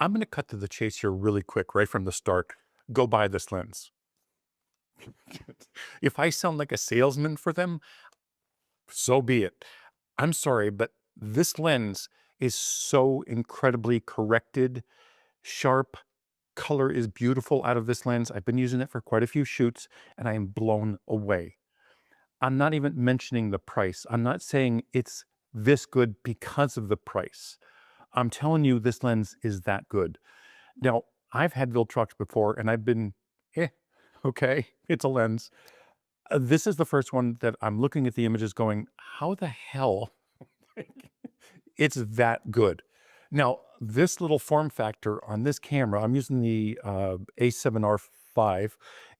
I'm going to cut to the chase here really quick, right from the start. Go buy this lens. If I sound like a salesman for them, so be it. I'm sorry, but this lens is so incredibly corrected, sharp. Color is beautiful out of this lens. I've been using it for quite a few shoots and I am blown away. I'm not even mentioning the price. I'm not saying it's this good because of the price. I'm telling you, this lens is that good. Now, I've had Viltrox before and I've been, eh, okay, it's a lens. This is the first one that I'm looking at the images going, how the hell? It's that good. Now, this little form factor on this camera, I'm using the A7R5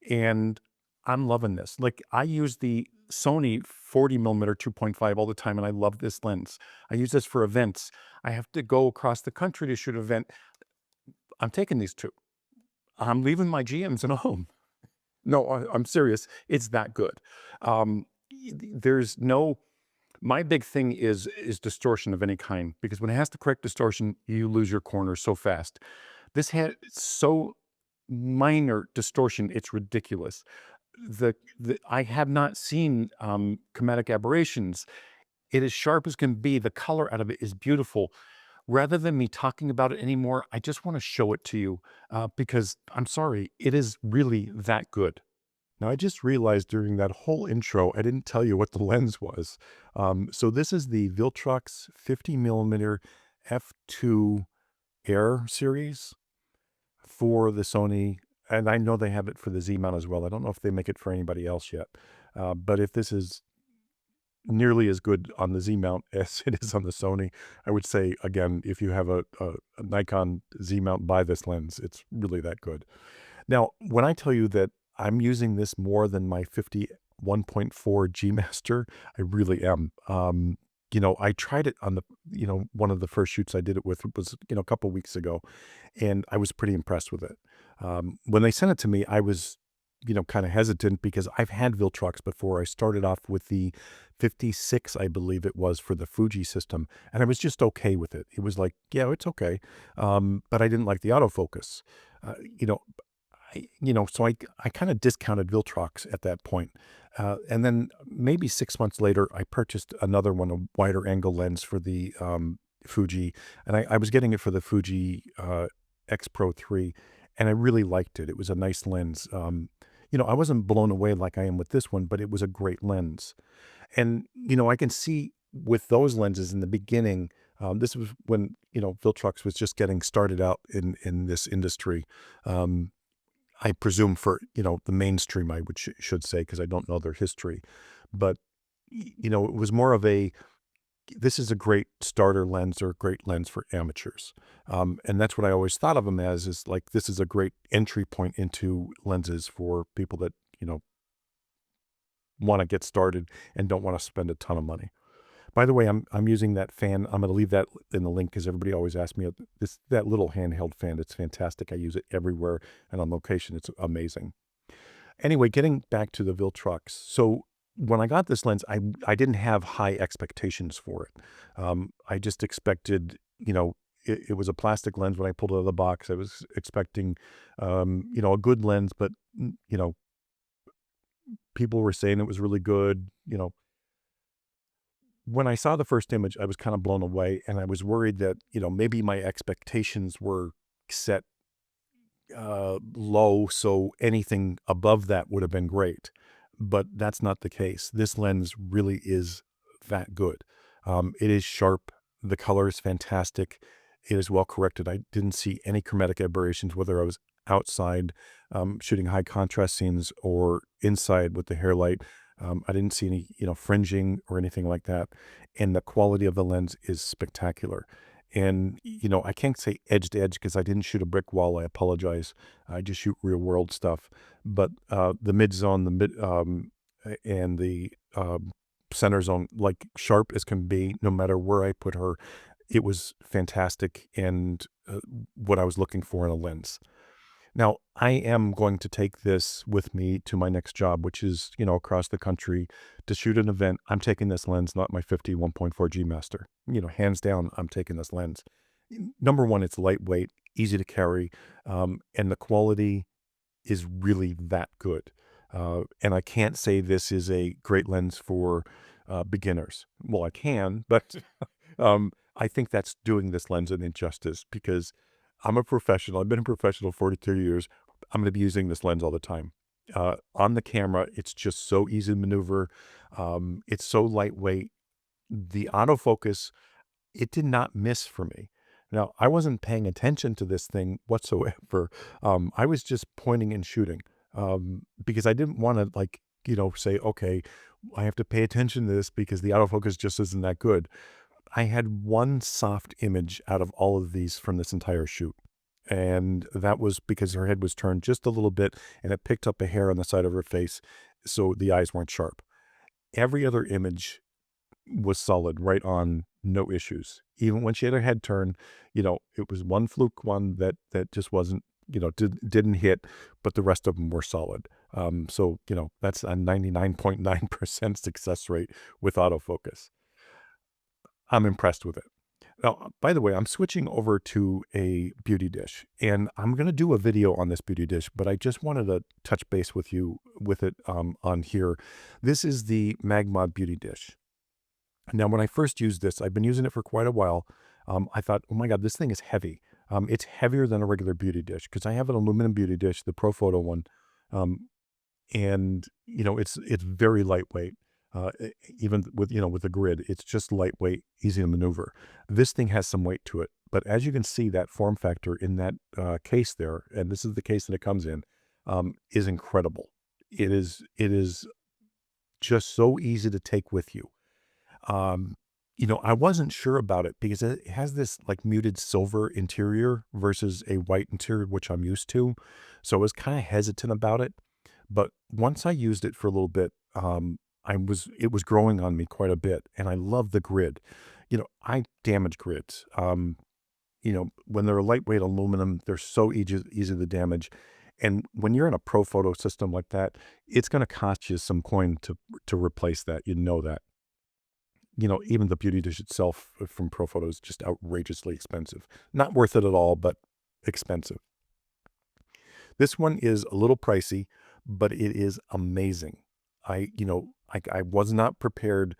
and I'm loving this. Like I use the Sony 40 millimeter 2.5 all the time and I love this lens. I use this for events. I have to go across the country to shoot an event. I'm taking these two. I'm leaving my GMs at home. No, I'm serious. It's that good. There's no, my big thing is distortion of any kind, because when it has to correct distortion, you lose your corner so fast. This had so minor distortion, it's ridiculous. I have not seen chromatic aberrations. It is sharp as can be. The color out of it is beautiful. Rather than me talking about it anymore, I just want to show it to you because I'm sorry, it is really that good. Now, I just realized during that whole intro, I didn't tell you what the lens was. So this is the Viltrox 50 millimeter f2 Air series for the Sony, and I know they have it for the Z mount as well. I don't know if they make it for anybody else yet, but if this is nearly as good on the Z mount as it is on the Sony, I would say, again, if you have a Nikon Z mount, buy this lens. It's really that good. Now, when I tell you that I'm using this more than my 51.4 G Master, I really am. I tried it on one of the first shoots I did it with was, a couple weeks ago, and I was pretty impressed with it. When they sent it to me, I was, kind of hesitant because I've had Viltrox before. I started off with the 56, I believe it was, for the Fuji system, and I was just okay with it. It was like, yeah, it's okay. But I didn't like the autofocus. Uh, you know, so I kind of discounted Viltrox at that point. And then maybe 6 months later, I purchased another one, a wider angle lens for the Fuji. And I was getting it for the Fuji X Pro 3, and I really liked it. It was a nice lens. I wasn't blown away like I am with this one, but it was a great lens. And, I can see with those lenses in the beginning, this was when, Viltrox was just getting started out in this industry. I presume for, the mainstream, I should say, because I don't know their history. But, it was more of this is a great starter lens or a great lens for amateurs. And that's what I always thought of them as, is like, this is a great entry point into lenses for people that, want to get started and don't want to spend a ton of money. By the way, I'm using that fan. I'm going to leave that in the link because everybody always asks me that little handheld fan. It's fantastic. I use it everywhere and on location. It's amazing. Anyway, getting back to the Viltrox. So when I got this lens, I didn't have high expectations for it. I just expected, it was a plastic lens when I pulled it out of the box. I was expecting, a good lens, but people were saying it was really good. When I saw the first image, I was kind of blown away, and I was worried that, maybe my expectations were set low, so anything above that would have been great. But that's not the case. This lens really is that good. It is sharp. The color is fantastic. It is well corrected. I didn't see any chromatic aberrations, whether I was outside shooting high contrast scenes or inside with the hair light. I didn't see any, fringing or anything like that. And the quality of the lens is spectacular. And, I can't say edge to edge because I didn't shoot a brick wall. I apologize. I just shoot real world stuff. But the mid zone, and the center zone, like sharp as can be, no matter where I put her, it was fantastic and what I was looking for in a lens. Now, I am going to take this with me to my next job, which is, across the country to shoot an event. I'm taking this lens, not my 51.4 G Master. Hands down, I'm taking this lens. Number one, it's lightweight. easy to carry, and the quality is really that good. And I can't say this is a great lens for beginners. Well, I can, but I think that's doing this lens an injustice because I'm a professional. I've been a professional 42 years. I'm going to be using this lens all the time. On the camera, it's just so easy to maneuver. It's so lightweight. The autofocus, it did not miss for me. Now, I wasn't paying attention to this thing whatsoever. I was just pointing and shooting because I didn't want to, like, say, okay, I have to pay attention to this because the autofocus just isn't that good. I had one soft image out of all of these from this entire shoot. And that was because her head was turned just a little bit and it picked up a hair on the side of her face. So the eyes weren't sharp. Every other image was solid, right on, no issues. Even when she had her head turned, it was one fluke one that just wasn't, didn't hit, but the rest of them were solid. So, that's a 99.9% success rate with autofocus. I'm impressed with it. Now, by the way, I'm switching over to a beauty dish, and I'm going to do a video on this beauty dish, but I just wanted to touch base with you with it on here. This is the MagMod beauty dish. Now, when I first used this, I've been using it for quite a while. I thought, oh my God, this thing is heavy. It's heavier than a regular beauty dish because I have an aluminum beauty dish, the Profoto one, and it's very lightweight. Even with the grid, it's just lightweight, easy to maneuver. This thing has some weight to it, but as you can see, that form factor in that case there, and this is the case that it comes in, is incredible. It is just so easy to take with you. I wasn't sure about it because it has this like muted silver interior versus a white interior, which I'm used to. So I was kind of hesitant about it. But once I used it for a little bit, it was growing on me quite a bit, and I love the grid. I damage grids. When they're lightweight aluminum, they're so easy to damage. And when you're in a pro photo system like that, it's going to cost you some coin to replace that. You know that. Even the beauty dish itself from Profoto is just outrageously expensive. Not worth it at all, but expensive. This one is a little pricey, but it is amazing. I was not prepared,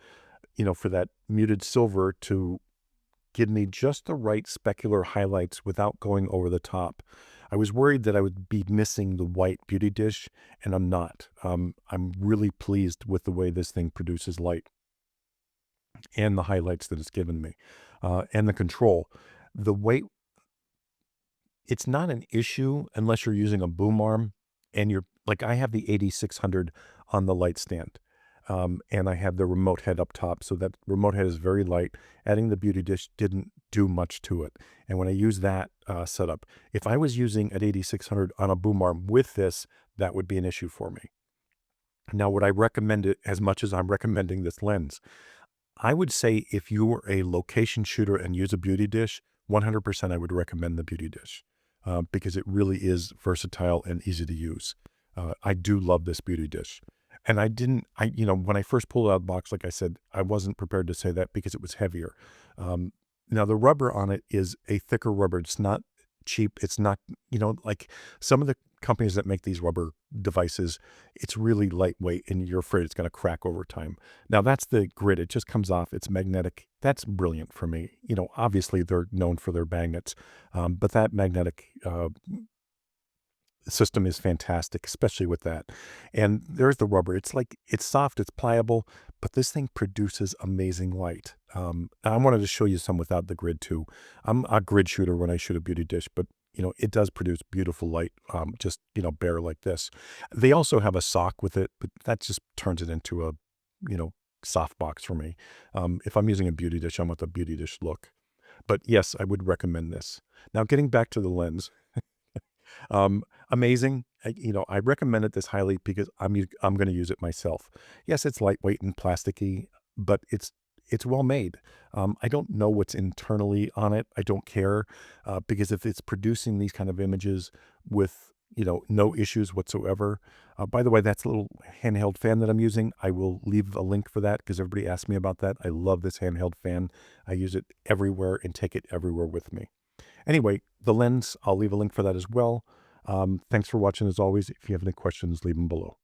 for that muted silver to give me just the right specular highlights without going over the top. I was worried that I would be missing the white beauty dish, and I'm not. I'm really pleased with the way this thing produces light and the highlights that it's given me, and the control. The weight, it's not an issue unless you're using a boom arm and you're like, I have the 8600 on the light stand. And I have the remote head up top. So that remote head is very light. Adding the beauty dish didn't do much to it. And when I use that setup, if I was using an 8600 on a boom arm with this, that would be an issue for me. Now, would I recommend it as much as I'm recommending this lens? I would say if you were a location shooter and use a beauty dish, 100% I would recommend the beauty dish because it really is versatile and easy to use. I do love this beauty dish. And when I first pulled it out of the box, like I said, I wasn't prepared to say that because it was heavier. Now the rubber on it is a thicker rubber. It's not cheap. It's not, like some of the companies that make these rubber devices, it's really lightweight and you're afraid it's going to crack over time. Now that's the grid. It just comes off. It's magnetic. That's brilliant for me. Obviously they're known for their magnets, but that magnetic system is fantastic, especially with that. And there's the rubber. It's soft, it's pliable, but this thing produces amazing light. I wanted to show you some without the grid too. I'm a grid shooter when I shoot a beauty dish, but it does produce beautiful light, just, bare like this. They also have a sock with it, but that just turns it into a, soft box for me. If I'm using a beauty dish, I want the beauty dish look. But yes, I would recommend this. Now, getting back to the lens, amazing. I recommend it this highly because I'm going to use it myself. Yes, it's lightweight and plasticky, but it's well made. I don't know what's internally on it. I don't care because if it's producing these kind of images with no issues whatsoever. By the way, that's a little handheld fan that I'm using. I will leave a link for that because everybody asked me about that. I love this handheld fan. I use it everywhere and take it everywhere with me. Anyway, the lens, I'll leave a link for that as well. Thanks for watching as always. If you have any questions, leave them below.